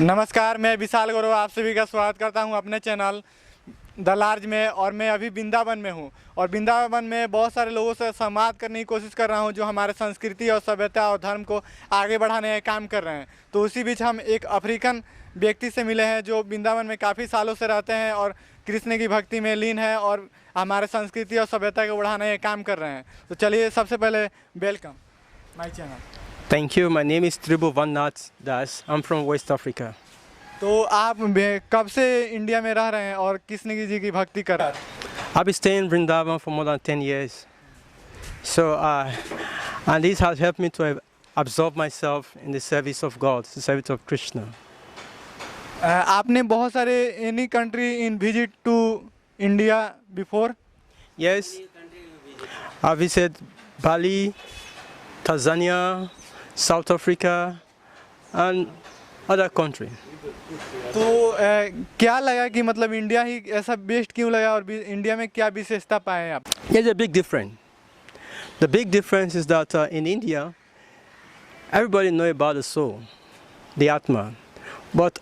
नमस्कार, मैं विशाल गौरव आप सभी का स्वागत करता हूं अपने चैनल द लार्ज में। और मैं अभी वृंदावन में हूं और वृंदावन में बहुत सारे लोगों से संवाद करने की कोशिश कर रहा हूं जो हमारे संस्कृति और सभ्यता और धर्म को आगे बढ़ाने का काम कर रहे हैं। तो उसी बीच हम एक अफ्रीकन व्यक्ति से मिले हैं जो वृंदावन में काफ़ी सालों से रहते हैं और कृष्ण की भक्ति में लीन है और हमारे संस्कृति और सभ्यता को बढ़ाने का काम कर रहे हैं। तो चलिए, सबसे पहले welcome my channel. Thank you. My name is Tribhuvan Nath Das. I'm from West Africa. तो आप कब से इंडिया में रह रहे हैं और कृष्ण जी की भक्ति कर रहे हैं? I've been staying in Vrindavan for more than 10 years. So, and this has helped me to absorb myself in the service of God, the service of Krishna. आपने बहुत सारे any country in visit to India before? Yes, I visited Bali, Tanzania, South Africa, and other countries. तो क्या लगा कि मतलब India ही ऐसा best क्यों लगा और इंडिया में क्या विशेषता पाए आप? There's a big difference. The big difference is that in India, everybody knows about the soul, the Atma. But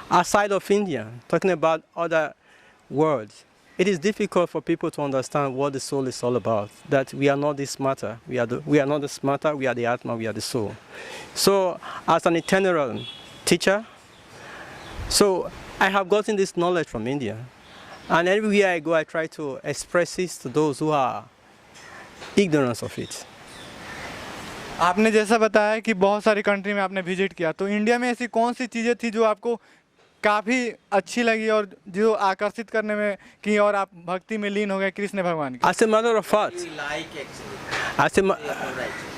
outside of India, talking about other worlds, it is difficult for people to understand what the soul is all about. That we are not this matter. We are not this matter. We are the Atma. We are the soul. So, as an itinerant teacher, so I have gotten this knowledge from India, and everywhere I go, I try to express it to those who are ignorant of it. आपने जैसा बताया कि बहुत सारी country में आपने visit किया, तो इंडिया में ऐसी कौन सी चीज़ें थी जो आपको काफ़ी अच्छी लगी और जो आकर्षित करने में की और आप भक्ति में लीन हो गए कृष्ण भगवान की? As a matter of fact,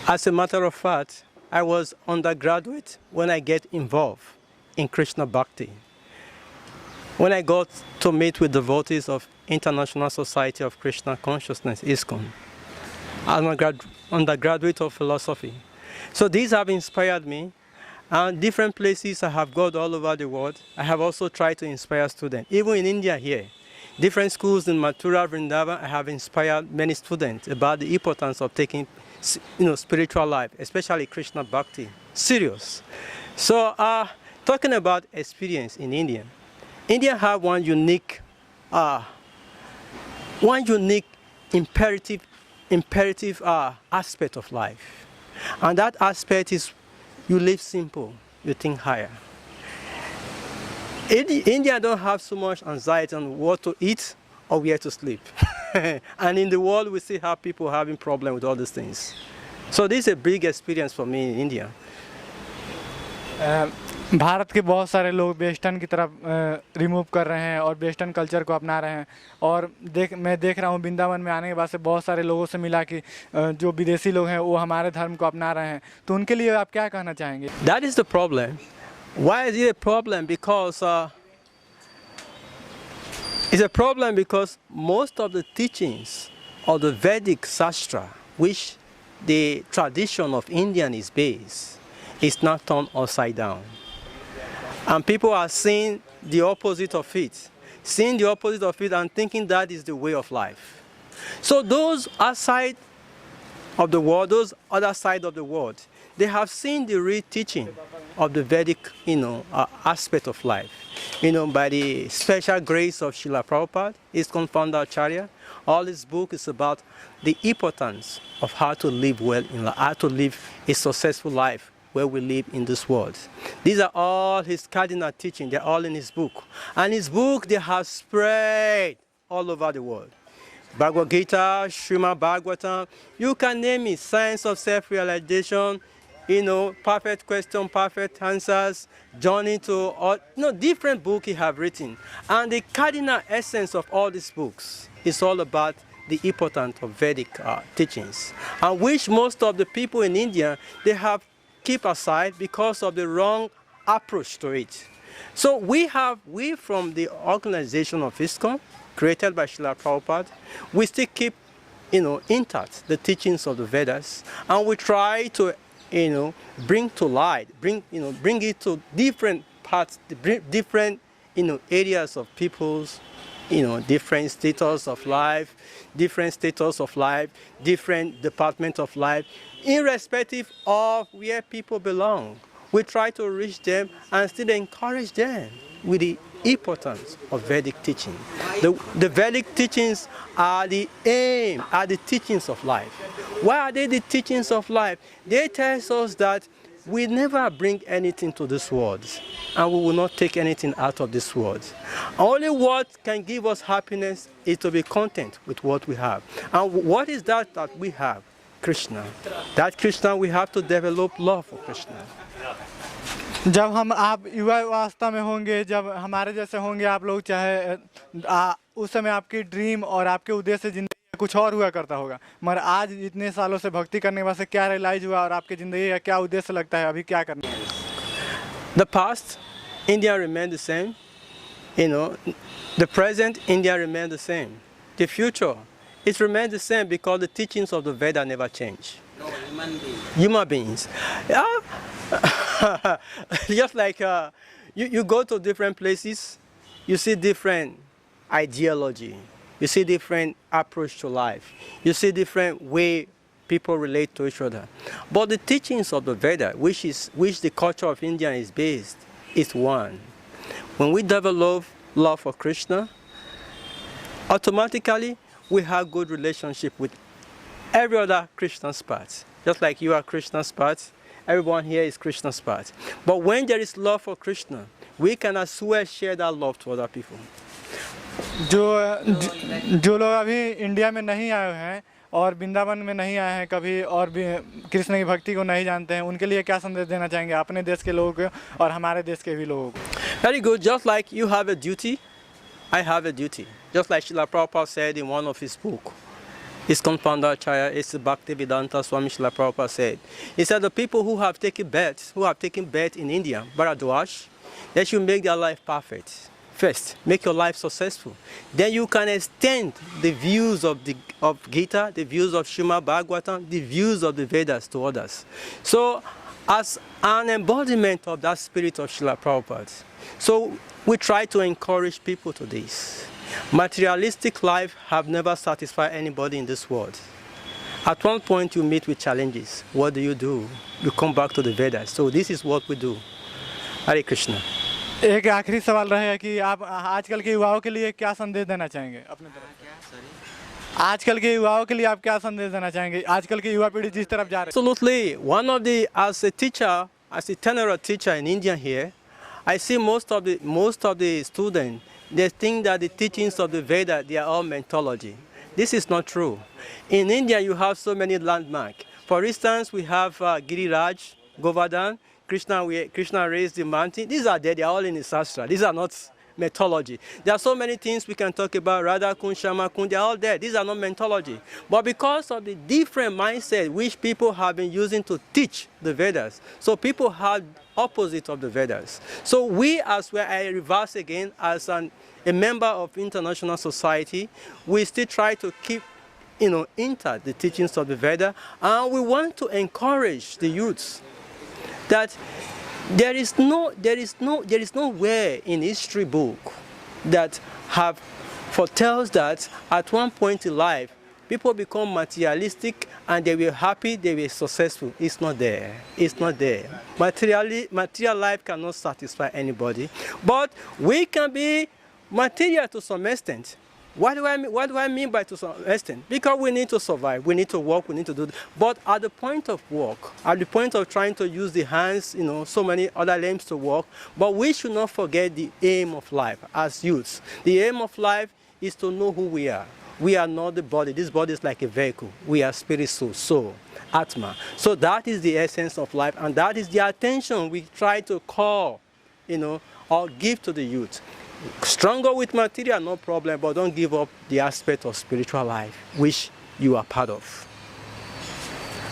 as a matter of fact, I was undergraduate when I get involved in Krishna Bhakti. When I got to meet with devotees of International Society of Krishna Consciousness, ISKCON, I'm an undergraduate of philosophy. So these have inspired me. And different places I have gone all over the world. I have also tried to inspire students. Even in India here, different schools in Mathura, Vrindavan, I have inspired many students about the importance of taking, spiritual life, especially Krishna Bhakti, serious. So, talking about experience in India, India have one unique imperative aspect of life, and that aspect is you live simple, you think higher. India don't have so much anxiety on what to eat or where to sleep. And in the world, we see how people having problems with all these things. So this is a big experience for me in India. Bharat के बहुत सारे लोग western की तरफ remove कर रहे हैं और वेस्टर्न कल्चर को अपना रहे हैं और मैं देख रहा हूँ वृंदावन में आने के बाद से बहुत सारे लोगों से मिला कि जो विदेशी लोग हैं वो हमारे धर्म को अपना रहे हैं। तो उनके लिए आप क्या कहना चाहेंगे? That is the problem. Why is it a problem? Because it's a problem because most of the teachings of the Vedic Shastra, which the tradition of Indian is based, is not turned upside down. And people are seeing the opposite of it, and thinking that is the way of life. So those outside of the world, those other side of the world, they have seen the real teaching of the Vedic, aspect of life. By the special grace of Srila Prabhupada, his confounder Acharya, all his book is about the importance of how to live well in life, how to live a successful life where we live in this world. These are all his cardinal teaching. They're all in his book. And his book, they have spread all over the world. Bhagavad Gita, Srimad Bhagavatam, you can name it, Science of Self-Realization, Perfect Question, Perfect Answers, Journey to all, different books he have written. And the cardinal essence of all these books is all about the importance of Vedic teachings, and which most of the people in India, they have keep aside because of the wrong approach to it. So we from the organization of ISKCON, created by Srila Prabhupada, we still keep, intact the teachings of the Vedas, and we try to, bring to light, bring it to different parts, different, areas of people's, different status of life, different department of life, irrespective of where people belong. we try to reach them and still encourage them with the importance of Vedic teaching. The Vedic teachings are the aim, are the teachings of life. Why are they the teachings of life? They tell us that we never bring anything to this world, and we will not take anything out of this world. Only what can give us happiness is to be content with what we have. And what is that we have? Krishna. That Krishna, we have to develop love for Krishna. जब हम आप युवा अवस्था में होंगे, जब हमारे जैसे होंगे आप लोग, चाहे उस समय आपकी ड्रीम और आपके उद्देश्य जिंदगी कुछ और हुआ करता होगा, मगर आज इतने सालों से भक्ति करने के बाद से क्या रियलाइज हुआ और आपकी ज़िंदगी का क्या उद्देश्य लगता है, अभी क्या करना है? The past, India remained the same. The present, India remained the same. The future, it remains the same because the teachings of the Veda never change. No, Human beings. Just like you go to different places, you see different ideology. You see different approach to life. You see different way people relate to each other. But the teachings of the Veda, which the culture of India is based, is one. When we develop love for Krishna, automatically we have good relationship with every other Krishna's part. Just like you are Krishna's part, everyone here is Krishna's part. But when there is love for Krishna, we can as well share that love to other people. जो लोग अभी India में नहीं आए हैं और वृंदावन में नहीं आए हैं कभी और भी कृष्ण की भक्ति को नहीं जानते हैं, उनके लिए क्या संदेश देना चाहेंगे अपने देश के लोगों को और हमारे देश के भी लोगों को? Very good. Just like you have a duty, I have a duty. Just like Srila Prabhupada said in one of his books, his compounder Acharya, it's Bhaktivedanta Swami Srila Prabhupada said. He said the people who have taken birth in India, Bharadwaj, they should make their life perfect. First, make your life successful. Then you can extend the views of Gita, the views of Srimad Bhagavatam, the views of the Vedas to others. So, as an embodiment of that spirit of Srila Prabhupada, so we try to encourage people to this. Materialistic life have never satisfied anybody in this world. At one point you meet with challenges. What do? You come back to the Vedas. So this is what we do. Hare Krishna. एक आखिरी सवाल रहेगा कि आप आजकल के युवाओं के लिए क्या संदेश देना चाहेंगे अपने तरफ से? आजकल के युवाओं के लिए आप क्या संदेश देना चाहेंगे? आजकल की युवा पीढ़ी जिस तरफ जा रही है. Absolutely. One of the, as a teacher, as a tenor teacher in India here, I see most of the students, they think that the teachings of the Veda, they are all mythology. This is not true. In India, you have so many landmarks. For instance, we have Giriraj, Govardhan. Krishna raised the mountain. These are there, they are all in the Shastra. These are not mythology. There are so many things we can talk about. Radha Kund, Shama Kund, they are all there. These are not mythology. But because of the different mindset which people have been using to teach the Vedas, so people have opposite of the Vedas. So we, as well, I reverse again, as a member of international society, we still try to keep intact the teachings of the Veda, and we want to encourage the youths that there is nowhere in history book that have foretells that at one point in life people become materialistic and they were happy, they were successful. It's not there. It's not there. Material life cannot satisfy anybody, but we can be material to some extent. What do I mean by to some extent? Because we need to survive, we need to work, we need to do. But at the point of work, at the point of trying to use the hands, so many other limbs to work, but we should not forget the aim of life as youths. The aim of life is to know who we are. We are not the body. This body is like a vehicle. We are spirit, soul, Atma. So that is the essence of life, and that is the attention we try to call, or give to the youth. Stronger with material, no problem, but don't give up the aspect of spiritual life, which you are part of.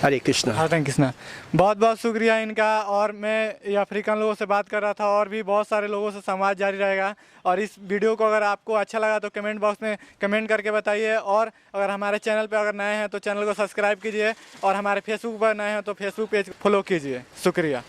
हरे कृष्णा. हरे कृष्णा. बहुत बहुत शुक्रिया इनका. और मैं ये African लोगों से बात कर रहा था, और भी बहुत सारे लोगों से संवाद जारी रहेगा. और इस वीडियो को अगर आपको अच्छा लगा तो कमेंट बॉक्स में कमेंट करके बताइए. और अगर हमारे चैनल पर अगर नए हैं तो चैनल को सब्सक्राइब कीजिए, और हमारे फेसबुक पर नए हैं तो फेसबुक पेज फॉलो कीजिए. शुक्रिया.